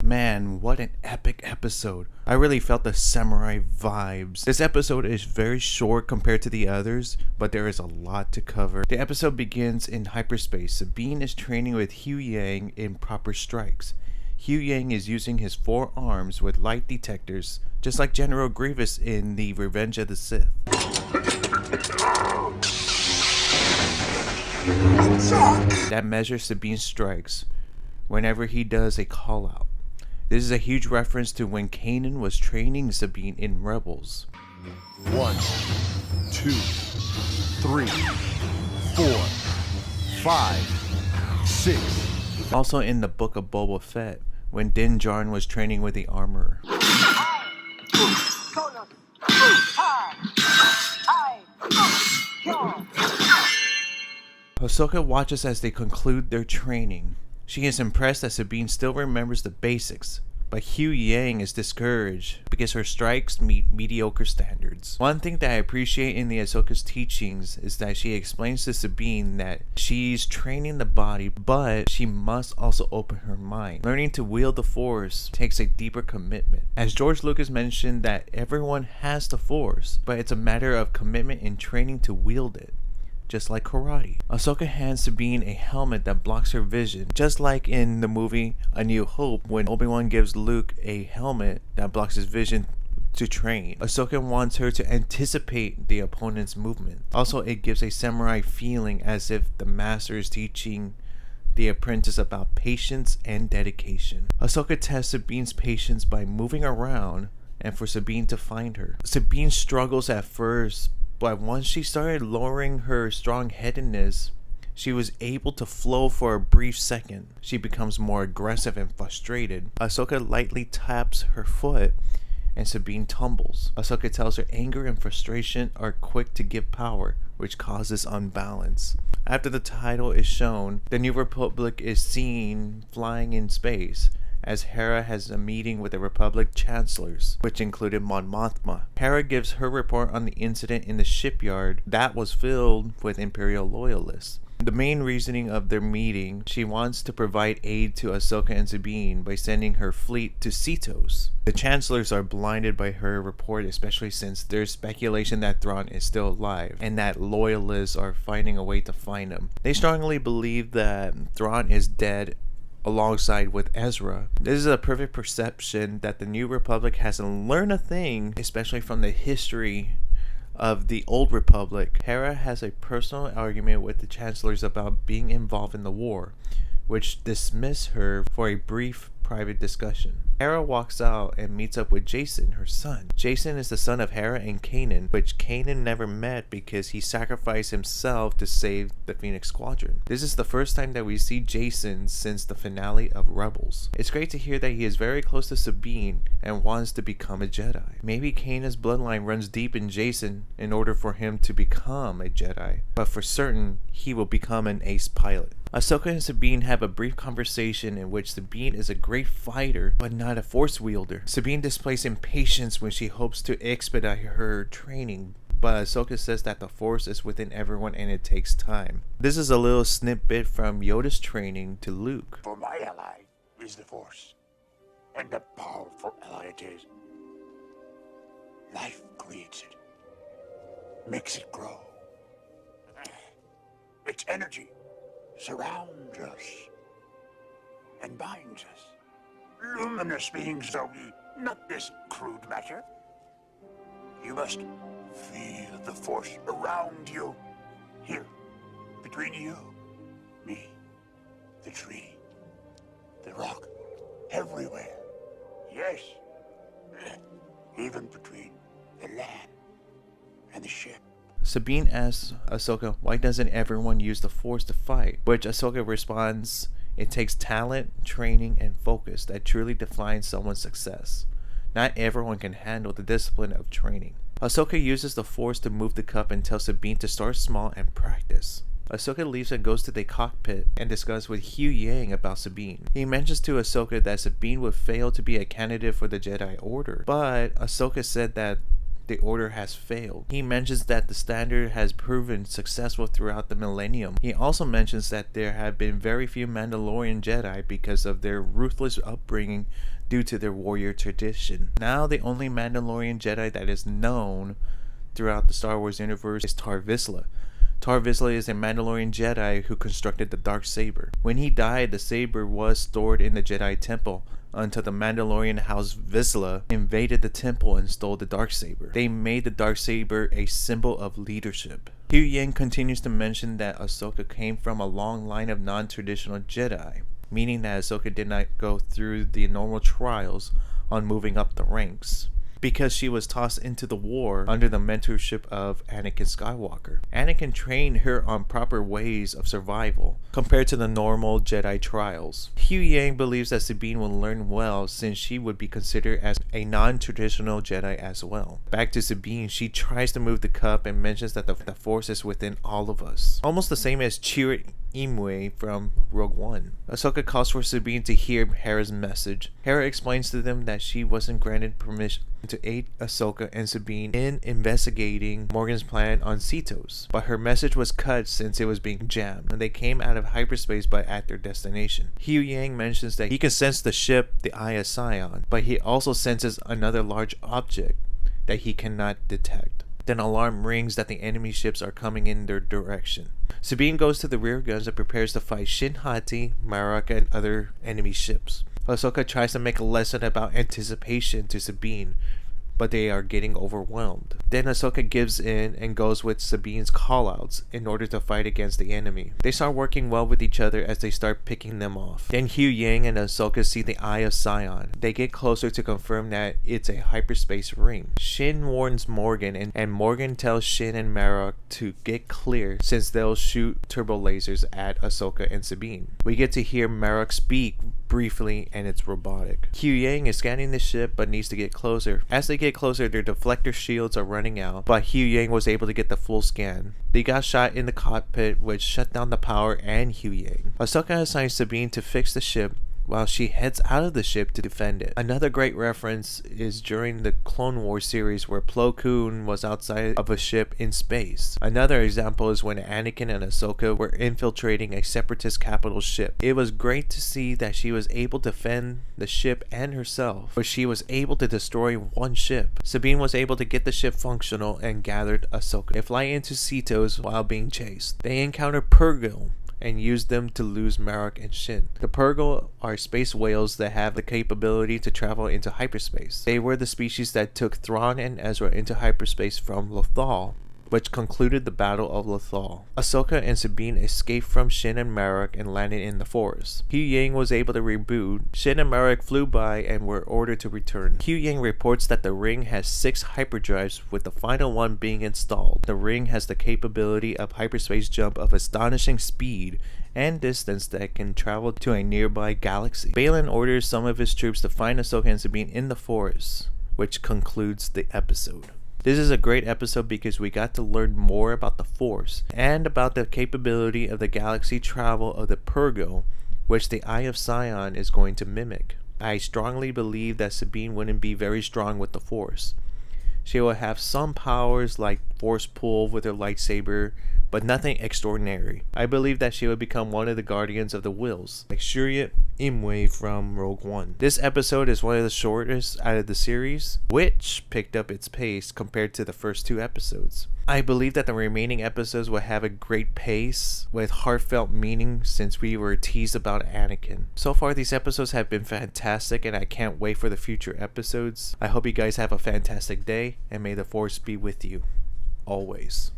Man, what an epic episode. I really felt the samurai vibes. This episode is very short compared to the others, but there is a lot to cover. The episode begins in hyperspace. Sabine is training with Hu Yang in proper strikes. Hu Yang is using his 4 arms with light detectors, just like General Grievous in the Revenge of the Sith. That measures Sabine's strikes whenever he does a call out. This is a huge reference to when Kanan was training Sabine in Rebels. 1, 2, 3, 4, 5, 6. Also in the Book of Boba Fett, when Din Djarin was training with the Armorer. Ahsoka watches as they conclude their training. She is impressed that Sabine still remembers the basics, but Hu Yang is discouraged because her strikes meet mediocre standards. One thing that I appreciate in the Ahsoka's teachings is that she explains to Sabine that she's training the body, but she must also open her mind. Learning to wield the Force takes a deeper commitment. As George Lucas mentioned that everyone has the Force, but it's a matter of commitment in training to wield it. Just like karate. Ahsoka hands Sabine a helmet that blocks her vision, just like in the movie A New Hope when Obi-Wan gives Luke a helmet that blocks his vision to train. Ahsoka wants her to anticipate the opponent's movement. Also, it gives a samurai feeling as if the master is teaching the apprentice about patience and dedication. Ahsoka tests Sabine's patience by moving around and for Sabine to find her. Sabine struggles at first, but once she started lowering her strong-headedness, she was able to flow for a brief second. She becomes more aggressive and frustrated. Ahsoka lightly taps her foot and Sabine tumbles. Ahsoka tells her anger and frustration are quick to give power, which causes unbalance. After the title is shown, the New Republic is seen flying in space, as Hera has a meeting with the Republic chancellors, which included Mon Mothma. Hera gives her report on the incident in the shipyard that was filled with Imperial loyalists. The main reasoning of their meeting, she wants to provide aid to Ahsoka and Sabine by sending her fleet to Cetos. The chancellors are blinded by her report, especially since there's speculation that Thrawn is still alive and that loyalists are finding a way to find him. They strongly believe that Thrawn is dead alongside with Ezra. This is a perfect perception that the New Republic hasn't learned a thing, especially from the history of the Old Republic. Hera has a personal argument with the chancellors about being involved in the war, which dismiss her for a brief private discussion. Hera walks out and meets up with Jacen, her son. Jacen is the son of Hera and Kanan, which Kanan never met because he sacrificed himself to save the Phoenix Squadron. This is the first time that we see Jacen since the finale of Rebels. It's great to hear that he is very close to Sabine and wants to become a Jedi. Maybe Kanan's bloodline runs deep in Jacen in order for him to become a Jedi, but for certain, he will become an ace pilot. Ahsoka and Sabine have a brief conversation in which Sabine is a great fighter, but not a Force wielder. Sabine displays impatience when she hopes to expedite her training, but Ahsoka says that the Force is within everyone and it takes time. This is a little snippet from Yoda's training to Luke. For my ally is the Force, and a powerful ally it is. Life creates it, makes it grow. Its energy surrounds us and binds us. Luminous beings are we, not this crude matter. You must feel the Force around you. Here, between you, me, the tree, the rock, everywhere. Yes, even between the land and the ship. Sabine asks Ahsoka, why doesn't everyone use the Force to fight? Which Ahsoka responds, it takes talent, training, and focus that truly defines someone's success. Not everyone can handle the discipline of training. Ahsoka uses the Force to move the cup and tells Sabine to start small and practice. Ahsoka leaves and goes to the cockpit and discusses with Hu Yang about Sabine. He mentions to Ahsoka that Sabine would fail to be a candidate for the Jedi Order, but Ahsoka said that the Order has failed. He mentions that the standard has proven successful throughout the millennium. He also mentions that there have been very few Mandalorian Jedi because of their ruthless upbringing due to their warrior tradition. Now the only Mandalorian Jedi that is known throughout the Star Wars universe is Tar Vizsla. Tar Vizsla is a Mandalorian Jedi who constructed the Darksaber. When he died, the saber was stored in the Jedi Temple until the Mandalorian House Vizsla invaded the temple and stole the Darksaber. They made the Darksaber a symbol of leadership. Hu Yang continues to mention that Ahsoka came from a long line of non-traditional Jedi, meaning that Ahsoka did not go through the normal trials on moving up the ranks, because she was tossed into the war under the mentorship of Anakin Skywalker. Anakin trained her on proper ways of survival compared to the normal Jedi trials. Hu Yang believes that Sabine will learn well since she would be considered as a non-traditional Jedi as well. Back to Sabine, she tries to move the cup and mentions that the Force is within all of us. Almost the same as Chirrut Imwe from Rogue One. Ahsoka calls for Sabine to hear Hera's message. Hera explains to them that she wasn't granted permission to aid Ahsoka and Sabine in investigating Morgan's plan on Cetos, but her message was cut since it was being jammed, and they came out of hyperspace but at their destination. Hu Yang mentions that he can sense the ship, the Eye of Sion, but he also senses another large object that he cannot detect. Then alarm rings that the enemy ships are coming in their direction. Sabine goes to the rear guns and prepares to fight Shin Hati, Marok, and other enemy ships. Ahsoka tries to make a lesson about anticipation to Sabine, but they are getting overwhelmed. Then Ahsoka gives in and goes with Sabine's callouts in order to fight against the enemy. They start working well with each other as they start picking them off. Then Hu Yang and Ahsoka see the Eye of Sion. They get closer to confirm that it's a hyperspace ring. Shin warns Morgan, and Morgan tells Shin and Marok to get clear since they'll shoot turbo lasers at Ahsoka and Sabine. We get to hear Marok speak briefly, and it's robotic. Hu Yang is scanning the ship but needs to get closer. As they get closer, their deflector shields are running out, but Hu Yang was able to get the full scan. They got shot in the cockpit, which shut down the power and Hu Yang. Ahsoka assigns Sabine to fix the ship while she heads out of the ship to defend it. Another great reference is during the Clone Wars series where Plo Koon was outside of a ship in space. Another example is when Anakin and Ahsoka were infiltrating a separatist capital ship. It was great to see that she was able to defend the ship and herself, but she was able to destroy one ship. Sabine was able to get the ship functional and gathered Ahsoka. They fly into Cetos while being chased. They encounter Purrgil and use them to lose Marok and Shin. The Purrgil are space whales that have the capability to travel into hyperspace. They were the species that took Thrawn and Ezra into hyperspace from Lothal, which concluded the Battle of Lothal. Ahsoka and Sabine escaped from Shin and Marok and landed in the forest. Hu Yang was able to reboot. Shin and Marok flew by and were ordered to return. Hu Yang reports that the ring has 6 hyperdrives, with the final one being installed. The ring has the capability of hyperspace jump of astonishing speed and distance that can travel to a nearby galaxy. Baylan orders some of his troops to find Ahsoka and Sabine in the forest, which concludes the episode. This is a great episode because we got to learn more about the Force and about the capability of the galaxy travel of the Purrgil, which the Eye of Sion is going to mimic. I strongly believe that Sabine wouldn't be very strong with the Force. She will have some powers like Force pull with her lightsaber, but nothing extraordinary. I believe that she would become one of the Guardians of the Wills, like Chirrut Imwe from Rogue One. This episode is one of the shortest out of the series, which picked up its pace compared to the first 2 episodes. I believe that the remaining episodes will have a great pace with heartfelt meaning since we were teased about Anakin. So far, these episodes have been fantastic and I can't wait for the future episodes. I hope you guys have a fantastic day and may the Force be with you always.